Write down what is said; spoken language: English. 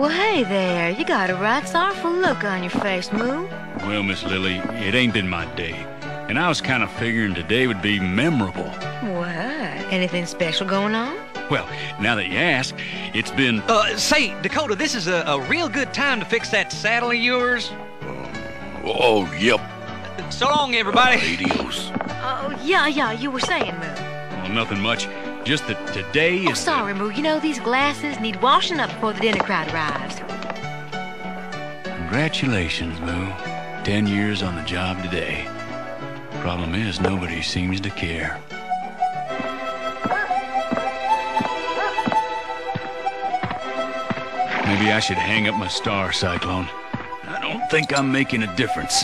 Well, hey there. You got a right sorrowful look on your face, Moo. Well, Miss Lily, it ain't been my day. And I was kind of figuring today would be memorable. What? Anything special going on? Well, now that you ask, it's been... Say, Dakota, this is a real good time to fix that saddle of yours. Oh, yep. So long, everybody. Adios. Oh, yeah, you were saying, Moo. Well, nothing much. Just that today is... Oh, sorry, Moo. You know, these glasses need washing up before the dinner crowd arrives. Congratulations, Moo. 10 years on the job today. Problem is, nobody seems to care. Maybe I should hang up my star, Cyclone. I don't think I'm making a difference.